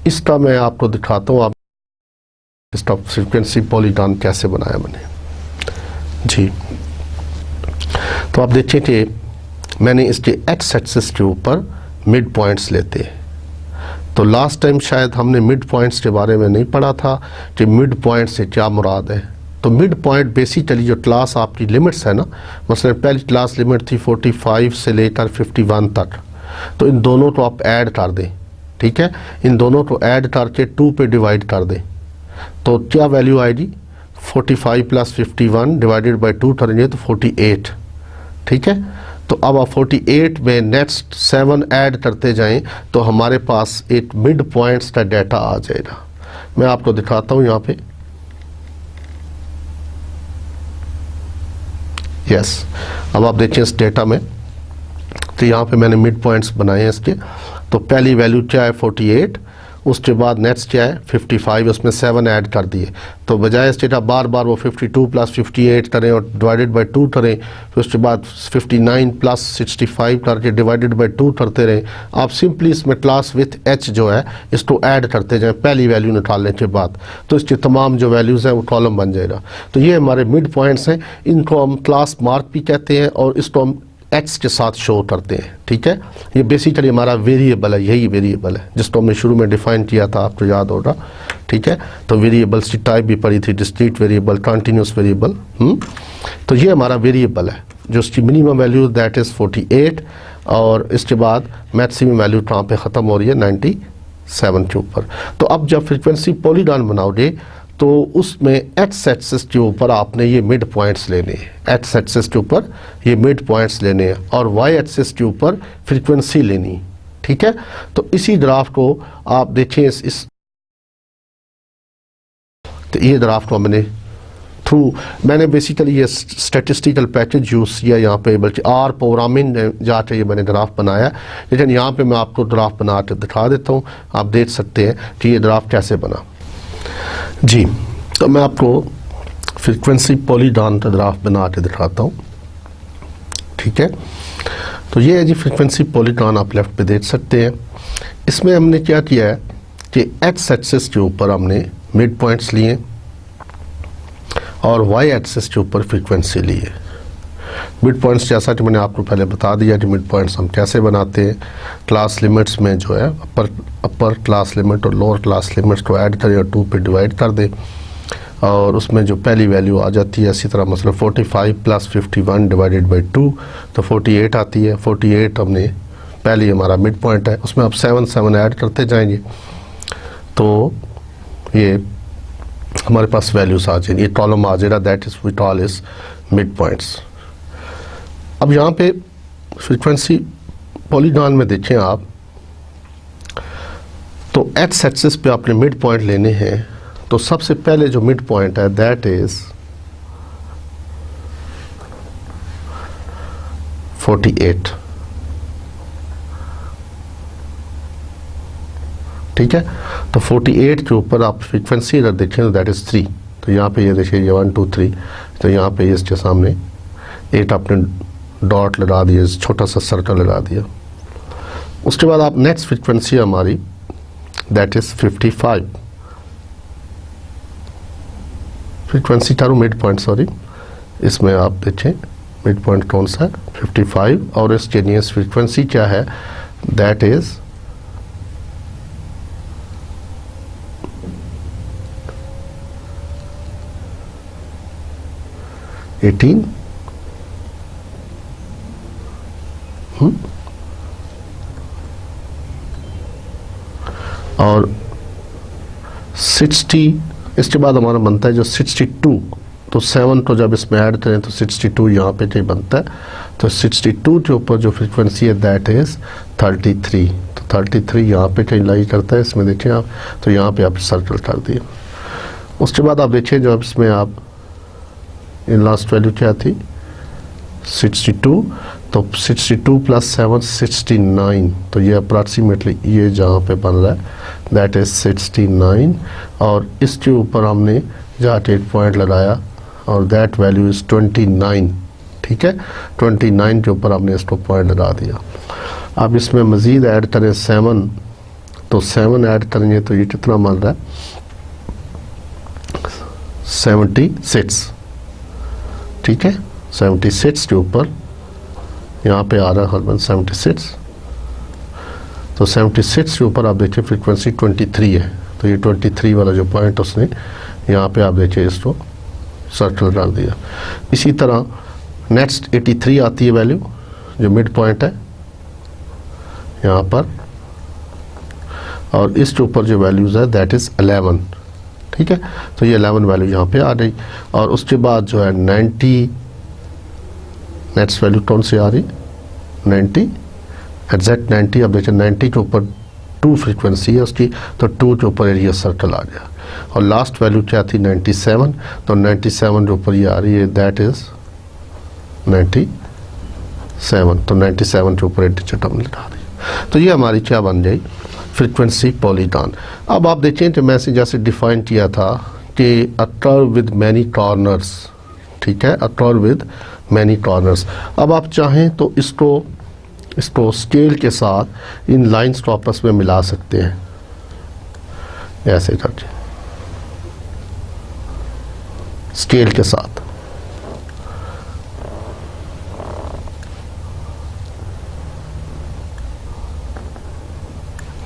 इसका मैं आपको दिखाता हूँ आप इसका फ्रीक्वेंसी पॉलीगॉन कैसे बनाया मैंने जी। तो आप देखिए कि मैंने इसके एक्स एक्सिस के ऊपर मिड पॉइंट्स लेते हैं। तो लास्ट टाइम शायद हमने मिड पॉइंट्स के बारे में नहीं पढ़ा था कि मिड पॉइंट से क्या मुराद है। तो मिड पॉइंट बेसिकली जो क्लास आपकी लिमिट्स है ना, मसलन पहली क्लास लिमिट थी 45 से लेकर 51 तक, तो इन दोनों को आप ऐड कर दें, ठीक है। इन दोनों को ऐड करके 2 पे डिवाइड कर दें, तो क्या वैल्यू आएगी, 45 + 51 डिवाइडेड बाई 2 करेंगे तो 48, ठीक है। तो अब आप 48 में नेक्स्ट 7 ऐड करते जाएं तो हमारे पास एक मिड पॉइंट्स का डाटा आ जाएगा। मैं आपको दिखाता हूं यहाँ पे, यस। अब आप देखिए इस डेटा में, तो यहाँ पे मैंने मिड पॉइंट्स बनाए हैं इसके। तो पहली वैल्यू क्या है 48, उसके बाद नेक्स्ट क्या है 55, उसमें 7 ऐड कर दिए। तो बजाय इसके बार बार वो 52 + 58 करें और डिवाइडेड बाई 2 करें, फिर उसके बाद 59 + 65 करके डिवाइडेड बाई 2 करते रहें, आप सिंपली इसमें क्लास विथ एच जो है इसको ऐड करते जाएं पहली वैल्यू निकालने के बाद, तो इसके तमाम जो वैल्यूज़ हैं वो कॉलम बन जाएगा। तो ये हमारे मिड पॉइंट्स हैं, इनको हम क्लास मार्क भी कहते हैं और इसको हम एक्स के साथ शो करते हैं, ठीक है। ये बेसिकली हमारा वेरिएबल है, यही वेरिएबल है जिसको हमने शुरू में डिफाइन किया था, आपको याद होगा, ठीक है। तो वेरिएबल्स की टाइप भी पढ़ी थी, डिस्क्रीट वेरिएबल, कंटिन्यूस वेरिएबल। तो ये हमारा वेरिएबल है, जो इसकी मिनिमम वैल्यू दैट इज़ 48 और इसके बाद मैक्सिमम वैल्यू कहाँ पे ख़त्म हो रही है 97 के ऊपर। तो अब जब फ्रीक्वेंसी पॉलीगॉन बनाओगे तो उसमें एक्स एक्सिस के ऊपर आपने ये मिड पॉइंट्स लेने हैं, एक्स एक्सिस के ऊपर ये मिड पॉइंट्स लेने हैं और वाई एक्सिस के ऊपर फ्रीक्वेंसी लेनी, ठीक है। तो इसी ग्राफ को आप देखें इस तो ये ग्राफ को मैंने बेसिकली ये स्टैटिस्टिकल पैकेज यूज़ किया यहाँ पे, बल्कि आर प्रोग्रामिंग जाके ये मैंने ग्राफ बनाया, लेकिन यहाँ पे मैं आपको ग्राफ बना के दिखा देता हूँ, आप देख सकते हैं कि ये ग्राफ कैसे बना। जी, तो मैं आपको फ्रीक्वेंसी पॉलीगॉन का ग्राफ बना के दिखाता हूँ, ठीक है। तो ये है जी फ्रीक्वेंसी पॉलीगॉन, आप लेफ्ट पे देख सकते हैं। इसमें हमने क्या किया है कि एक्स एक्सिस के ऊपर हमने मिड पॉइंट्स लिए और वाई एक्सिस के ऊपर फ्रीक्वेंसी लिए। मिड पॉइंट्स जैसा कि मैंने आपको पहले बता दिया कि मिड पॉइंट्स हम कैसे बनाते हैं, क्लास लिमिट्स में जो है अपर क्लास लिमिट और लोअर क्लास लिमिट्स को ऐड करें और 2 पे डिवाइड कर दें और उसमें जो पहली वैल्यू आ जाती है, इसी तरह मतलब 45 + 51 / 2 तो 48 आती है। 48 हमने पहली हमारा मिड पॉइंट है, उसमें अब 7 ऐड करते जाएंगे तो ये हमारे पास वैल्यूज आ जाएंगी, ये कॉलम आ जाएगा, that is we call is mid points. अब यहाँ पे फ्रीक्वेंसी पॉलीगॉन में देखें आप, तो एक्स एक्सिस पे आपने मिड पॉइंट लेने हैं, तो सबसे पहले जो मिड पॉइंट है दैट इज 48, ठीक है। तो 48 के ऊपर आप फ्रीक्वेंसी अगर देखें तो दैट इज़ 3, तो यहाँ पे ये देखिए ये 1 2 3, तो यहाँ पे इसके सामने 8 आपने डॉट लगा दिया, छोटा सा सर्कल लगा दिया। उसके बाद आप नेक्स्ट फ्रीक्वेंसी हमारी दैट इज़ 55, फ्रीक्वेंसी चारों मिड पॉइंट, सॉरी इसमें आप देखें मिड पॉइंट कौन सा है 55 और इसके नियरेस्ट फ्रीक्वेंसी क्या है दैट इज़ 18 और 60, इसके बाद हमारा बनता है जो 62, तो 7 को जब इसमें ऐड करें तो 62 यहाँ पे कहीं बनता है, तो 62 के ऊपर जो फ्रीक्वेंसी है दैट इज़ 33, तो 33 यहाँ पे कहीं लाई करता है, इसमें देखें आप, तो यहाँ पे आप सर्कल कर दिए। उसके बाद आप देखिए जो इसमें आप इन लास्ट वैल्यू क्या थी 62, तो 62 + 7 69, तो ये अप्रॉक्सीमेटली ये जहाँ पे बन रहा है दैट इज़ 69 और इसके ऊपर हमने जहाँ एक पॉइंट लगाया और दैट वैल्यू इज़ 29, ठीक है। 29 के ऊपर हमने इसको पॉइंट लगा दिया। अब इसमें मज़ीद ऐड करें 7, तो 7 ऐड करेंगे तो ये कितना बन रहा है 76, ठीक है। 76 के ऊपर यहाँ पे आ रहा है हरबन 76, तो 76 के ऊपर आप देखिए फ्रीक्वेंसी 23 है, तो ये 23 वाला जो पॉइंट उसने यहाँ पे आप देखिए इसको सर्कल डाल दिया। इसी तरह नेक्स्ट 83 आती है वैल्यू जो मिड पॉइंट है यहाँ पर, और इसके ऊपर जो वैल्यूज़ है दैट इज़ 11, ठीक है। तो ये 11 वैल्यू यहाँ पे आ गई और उसके बाद जो है 90, नेक्स्ट वैल्यू कौन सी आ रही 90, एग्जैक्ट 90। अब देखिए 90 के ऊपर 2 फ्रीक्वेंसी है उसकी, तो 2 के ऊपर एरिया सर्कल आ गया और लास्ट वैल्यू क्या थी 97, तो 97 के ऊपर ये आ रही है दैट इज़ 97, तो 97 के ऊपर एक डिजिट हमने लगा दी, तो ये हमारी क्या बन गई फ्रीक्वेंसी पॉलीगॉन। अब आप देखें कि मैंने जैसे डिफाइन किया था कि अ कर्व विद मैनी कॉर्नर्स, ठीक है, a curve with many corners. अब आप चाहें तो इसको स्केल के साथ इन लाइंस को आपस में मिला सकते हैं ऐसे करके स्केल के साथ,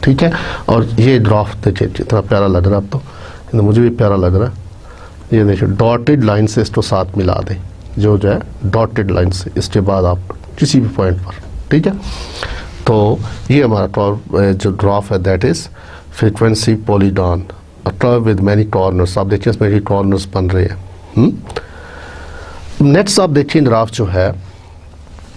ठीक है। और ये ग्राफ देखिए कितना प्यारा लग रहा है, अब तो मुझे भी प्यारा लग रहा है। ये देखिए डॉटेड लाइन से इसको साथ मिला दें, जो है डॉटेड लाइन से इसके बाद आप किसी भी पॉइंट पर, ठीक है। तो ये हमारा जो ग्राफ है that is frequency polygon, a curve with many corners. आप देखिए इसमें कॉर्नर्स बन रहे हैं। नेक्स्ट आप देखिए ग्राफ जो है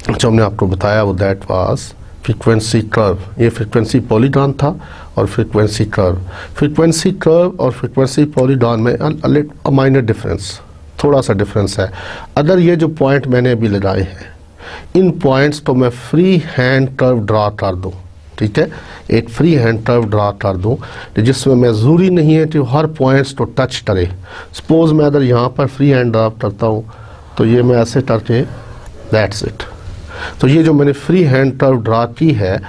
जो हमने आपको बताया वो दैट वाज फ्रीक्वेंसी कर्व। ये फ्रीक्वेंसी पॉलीगॉन था और फ्रीक्वेंसी कर्व। फ्रीक्वेंसी कर्व और फ्रीक्वेंसी पॉलीगॉन में अ माइनर डिफरेंस, थोड़ा सा डिफरेंस है। अगर ये जो पॉइंट मैंने अभी लगाए हैं इन पॉइंट्स तो मैं फ्री हैंड कर्व ड्रा कर दूं, ठीक है, एक फ्री हैंड कर्व ड्रा कर दूं जिसमें मैं ज़रूरी नहीं है कि हर पॉइंट्स को टच करे। सपोज मैं अगर यहाँ पर फ्री हैंड ड्रा करता हूँ तो ये मैं ऐसे करके दैट्स इट। तो ये जो मैंने फ्री हैंड कर्व ड्रा की है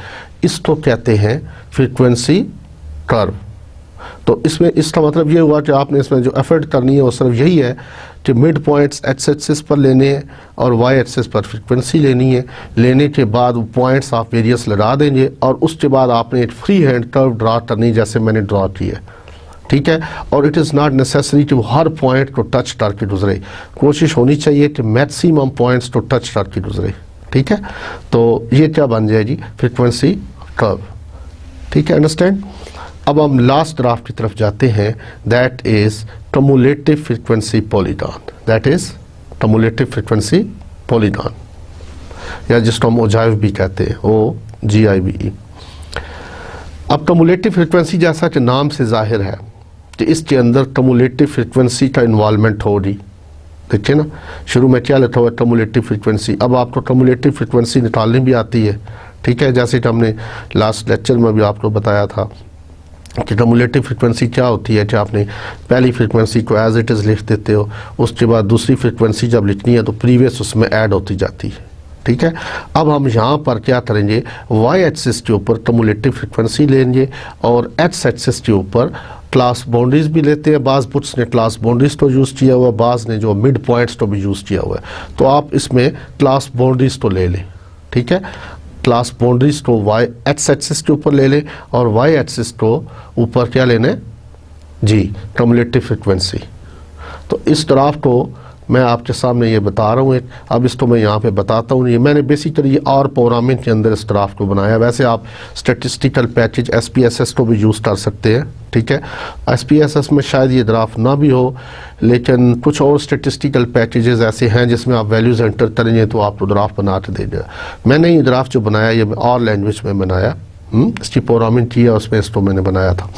इसको कहते हैं फ्रीक्वेंसी कर्व। तो इसमें इसका मतलब ये हुआ कि आपने इसमें जो एफर्ट करनी है वो सिर्फ यही है कि मिड पॉइंट्स एक्स एक्सिस पर लेने हैं और वाई एक्सिस पर फ्रीक्वेंसी लेनी है। लेने के बाद वो पॉइंट्स आप वेरियस लगा देंगे और उसके बाद आपने एक फ्री हैंड कर्व ड्रा करनी जैसे मैंने ड्रा की है, ठीक है। और इट इज़ नॉट नेसेसरी कि वो हर पॉइंट को टच करके गुजरे, कोशिश होनी चाहिए कि मैक्सिमम पॉइंट्स को टच करके गुजरे, ठीक है। तो ये क्या बन जाएगी फ्रीक्वेंसी कर्व, ठीक है, अंडरस्टैंड। अब हम लास्ट ग्राफ की तरफ जाते हैं that is cumulative frequency polygon, that is cumulative frequency polygon या जिसको हम ओजाइव भी कहते हैं, OGIVE। अब कम्युलेटिव फ्रीक्वेंसी जैसा कि नाम से जाहिर है कि इसके अंदर कम्युलेटिव फ्रीक्वेंसी का इन्वॉल्वमेंट होगी। देखिए ना शुरू में क्या लिखा हुआ है कम्युलेटिव फ्रीक्वेंसी। अब आपको कम्युलेटिव फ्रीक्वेंसी निकालनी भी आती है, ठीक है, जैसे कि हमने लास्ट लेक्चर में भी आपको बताया था कि कम्युलेटिव फ्रीक्वेंसी क्या होती है कि आपने पहली फ्रीक्वेंसी को एज इट इज़ लिख देते हो, उसके बाद दूसरी फ्रीक्वेंसी जब लिखनी है तो प्रीवियस उसमें ऐड होती जाती है, ठीक है। अब हम यहाँ पर क्या करेंगे, वाई एक्सिस के ऊपर कम्युलेटिव फ्रीक्वेंसी लेंगे और एक्स एक्सिस के ऊपर क्लास बाउंड्रीज भी लेते हैं। बाज़ बुक्स ने क्लास बाउंड्रीज को यूज़ किया हुआ, बाज़ ने जो मिड पॉइंट्स को भी यूज़ किया हुआ है। तो आप इसमें क्लास बाउंड्रीज को ले लें, ठीक है। क्लास बाउंड्रीज को वाई एक्स एक्सिस के ऊपर ले लें और वाई एक्सिस को ऊपर क्या लेना है जी, कम्युलेटिव फ्रीक्वेंसी। तो इस ग्राफ को मैं आपके सामने ये बता रहा हूँ। अब इसको मैं यहाँ पे बताता हूँ। ये मैंने बेसिकली ये और प्रोग्रामिंग के अंदर इस ग्राफ को बनाया। वैसे आप स्टैटिस्टिकल पैकेज SPSS को भी यूज़ कर सकते हैं, ठीक है। SPSS में शायद ये ग्राफ ना भी हो, लेकिन कुछ और स्टैटिस्टिकल पैकेजेस ऐसे हैं जिसमें आप वैल्यूज़ एंटर करेंगे तो आपको ग्राफ बना के देगा। मैंने ये ग्राफ जो बनाया ये और लैंग्वेज में बनाया, इसकी प्रोग्रामिंग की है, उसमें इसको मैंने बनाया था।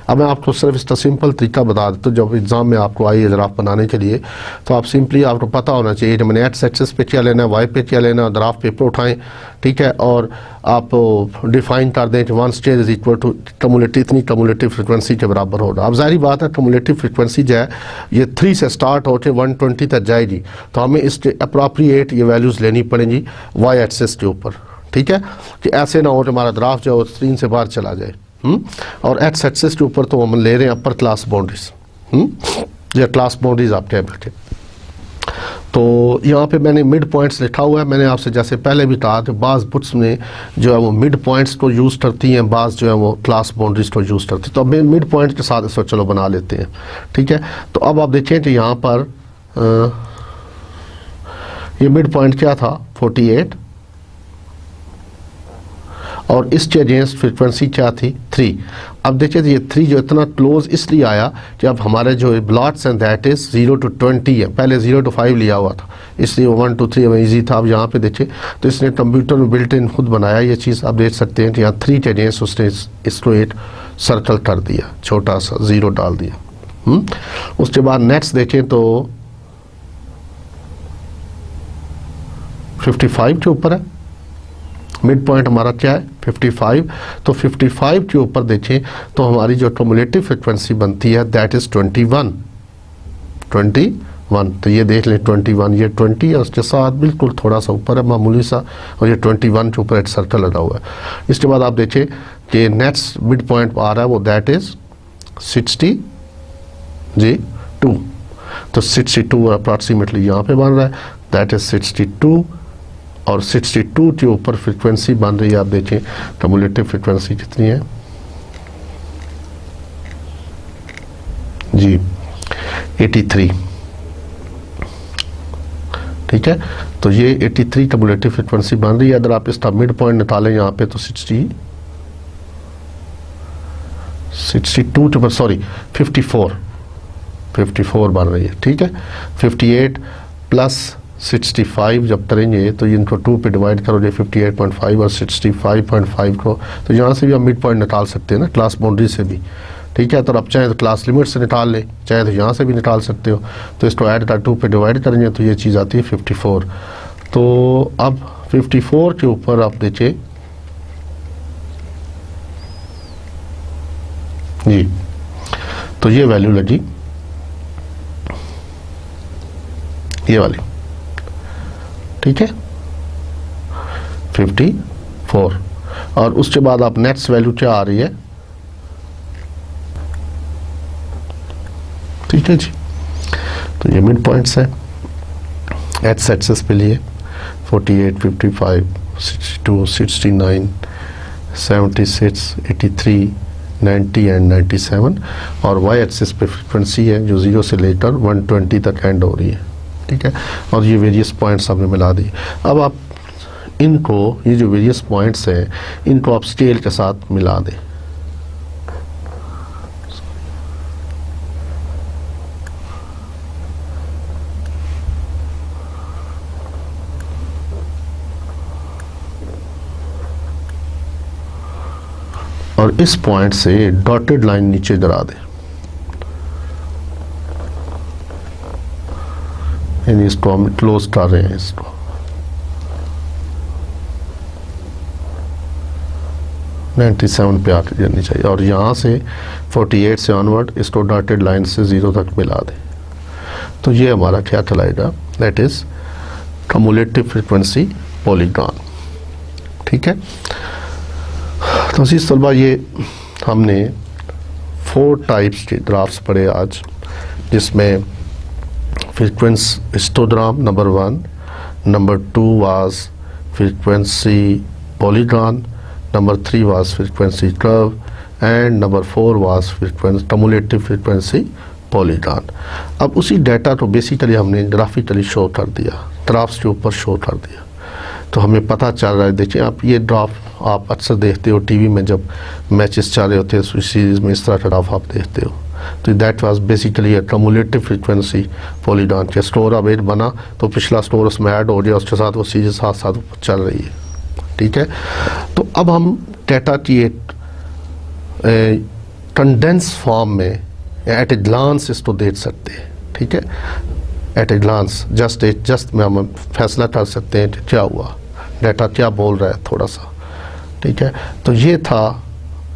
अब मैं आपको सिर्फ इसका सिंपल तरीका बता देता हूँ। जब एग्ज़ाम में आपको आई है ग्राफ बनाने के लिए तो आप सिंपली आपको पता होना चाहिए कि मैंने एक्स एक्सिस पे क्या लेना है, वाई पे क्या लेना है, ग्राफ पेपर उठाएं, ठीक है, और आप डिफाइन कर दें कि one stage is equal to cumulative, इतनी कम्युलेटिव फ्रीक्वेंसी के बराबर होगा। अब जाहिर बात है कम्युलेटिव फ्रीक्वेंसी जो है ये 3 से स्टार्ट होकर 120 तक जाएगी, तो हमें इसके अप्रोप्रिएट ये वैल्यूज़ लेनी पड़ेंगी वाई एक्सिस के ऊपर, ठीक है, कि ऐसे ना हो कि हमारा ग्राफ जो है स्क्रीन से बाहर चला जाए। और एक्स एक्सिस के ऊपर तो हम ले रहे हैं अपर क्लास बाउंड्रीज या क्लास बाउंड्रीज आप कह बैठे। तो यहाँ पे मैंने मिड पॉइंट्स लिखा हुआ है। मैंने आपसे जैसे पहले भी कहा कि बाज़ बुक्स में जो है वो मिड पॉइंट्स को यूज़ करती हैं, बाज़ जो है वो क्लास बाउंड्रीज को यूज़ करती है। तो अब मिड पॉइंट के साथ इसको चलो बना लेते हैं, ठीक है। तो अब आप देखें कि यहाँ पर ये मिड पॉइंट क्या था 48 और इसके अगेंस्ट फ्रीक्वेंसी क्या थी 3। अब देखिए ये 3 जो इतना क्लोज इसलिए आया कि अब हमारे जो ब्लॉट्स हैं दैट इज़ 0 to 20 है, पहले 0 to 5 लिया हुआ था, इसलिए 1 to 3 में ईजी था। अब यहाँ पे देखिए तो इसने कंप्यूटर में बिल्ट इन खुद बनाया ये चीज़। आप देख सकते हैं कि यहाँ 3 के अगेंस्ट उसने इसको एक सर्कल कर दिया, छोटा सा 0 डाल दिया। उसके बाद नेक्स्ट देखें तो 55 के ऊपर है, मिड पॉइंट हमारा क्या है 55। तो 55 के ऊपर देखें तो हमारी जो कम्युलेटिव फ्रीक्वेंसी बनती है दैट इज़ 21। तो ये देख लें 21, ये 20 है, उसके साथ बिल्कुल थोड़ा सा ऊपर है मामूली सा, और ये 21 के ऊपर एक सर्कल लगा हुआ है। इसके बाद आप देखें कि नेक्स्ट मिड पॉइंट आ रहा है वो दैट इज़ 62। तो 62 अप्रॉक्सीमेटली यहाँ पे बन रहा है, दैट इज़ 62। और 62 के ऊपर फ्रीक्वेंसी बन रही है। आप देखें कम्युलेटिव फ्रीक्वेंसी कितनी है जी 83। ठीक है। तो ये 83 कम्युलेटिव फ्रिक्वेंसी बन रही है। अगर आप इसका मिड पॉइंट निकालें यहाँ पे तो 54 बन रही है, ठीक है। 58 प्लस 65 जब करेंगे तो इनको 2 पे डिवाइड करोगे 58.5 और 65.5 को, तो यहाँ से भी आप मिड पॉइंट निकाल सकते हैं ना, क्लास बाउंड्री से भी, ठीक है। तो आप चाहे तो क्लास लिमिट से निकाल लें, चाहे तो यहाँ से भी निकाल सकते हो। तो इसको ऐड कर 2 पे डिवाइड करेंगे तो ये चीज़ आती है 54। तो अब 54 के ऊपर आप देखिए जी, तो ये वैल्यू लगी ये वाली, ठीक है 54। और उसके बाद आप नेक्स्ट वैल्यू क्या आ रही है, ठीक है जी। तो ये मिड पॉइंट्स है एक्स एक्सेस पे लिए 48, 55, 62, 69, 76, 83, 90 एंड 97। और वाई एक्सिस पे फ्रिक्वेंसी है जो 0 से लेकर 120 तक एंड हो रही है, ठीक है। और ये वेरियस पॉइंट्स आपने मिला दी। अब आप इनको, ये जो वेरियस पॉइंट्स हैं, इनको आप स्केल के साथ मिला दें। और इस पॉइंट से डॉटेड लाइन नीचे गिरा दें, यानी इसको हम क्लोज कर रहे हैं, इसको (97) पे आके जानी चाहिए। और यहाँ से 48 से ऑनवर्ड इसको डॉटेड लाइन से 0 तक मिला दें। तो ये हमारा क्या कहलाएगा, that is cumulative frequency polygon, ठीक है। तो इसी तलबा ये हमने 4 टाइप्स के ग्राफ्स पढ़े आज, जिसमें frequency histogram number 1, number 2 was frequency polygon, number 3 was frequency curve and number 4 was frequency cumulative frequency polygon. अब उसी डाटा को बेसिकली हमने ग्राफिकली शो कर दिया, ग्राफ्स के ऊपर शो कर दिया। तो हमें पता चल रहा है, देखिए आप ये ग्राफ आप अक्सर देखते हो टीवी में जब मैचेस चल रहे होते हैं, सीरीज़ में इस तरह का ग्राफ आप देखते हो। तो that was basically a cumulative frequency polygon के स्टोर अब एक बना तो पिछला स्टोर उसमें ऐड हो गया, उसके साथ वो सीरीज साथ साथ चल रही है, ठीक है। तो अब हम डाटा की एक कंडेंस फॉर्म में एट ए ग्लांस इसको देख सकते हैं, ठीक है। एट ए ग्लांस जस्ट में हम फैसला कर सकते हैं कि क्या हुआ, डाटा क्या बोल रहा है थोड़ा सा, ठीक है। तो ये था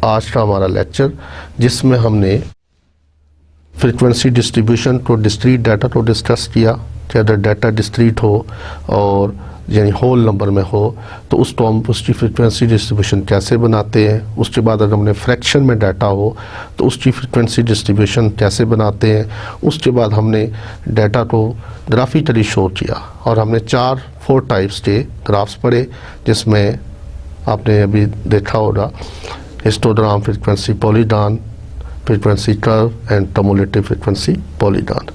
आज का हमारा लेक्चर, जिसमें हमने फ्रीक्वेंसी डिस्ट्रीब्यूशन को, डिस्क्रीट डाटा को डिस्कस किया कि अगर डाटा डिस्क्रीट हो और यानी होल नंबर में हो तो उसको हम उसकी फ्रीक्वेंसी डिस्ट्रीब्यूशन कैसे बनाते हैं। उसके बाद अगर हमने फ्रैक्शन में डाटा हो तो उसकी फ्रीक्वेंसी डिस्ट्रीब्यूशन कैसे बनाते हैं। उसके बाद हमने डाटा को ग्राफिकली शो किया और हमने 4 टाइप्स के ग्राफ्स पढ़े, जिसमें आपने अभी देखा होगा histogram, frequency polygon, frequency curve and cumulative frequency polygon.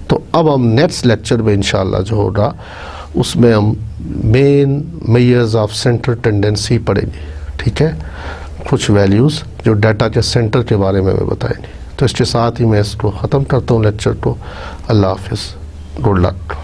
तो अब हम नेक्स्ट लेक्चर में इंशाल्लाह जो होगा उसमें हम main measures of centre tendency पढ़ेंगे, ठीक है। कुछ वैल्यूज़ जो डाटा के सेंटर के बारे में बताएंगे। तो इसके साथ ही मैं इसको ख़त्म करता हूँ लेक्चर को। अल्लाह हाफिज़, गुड लक।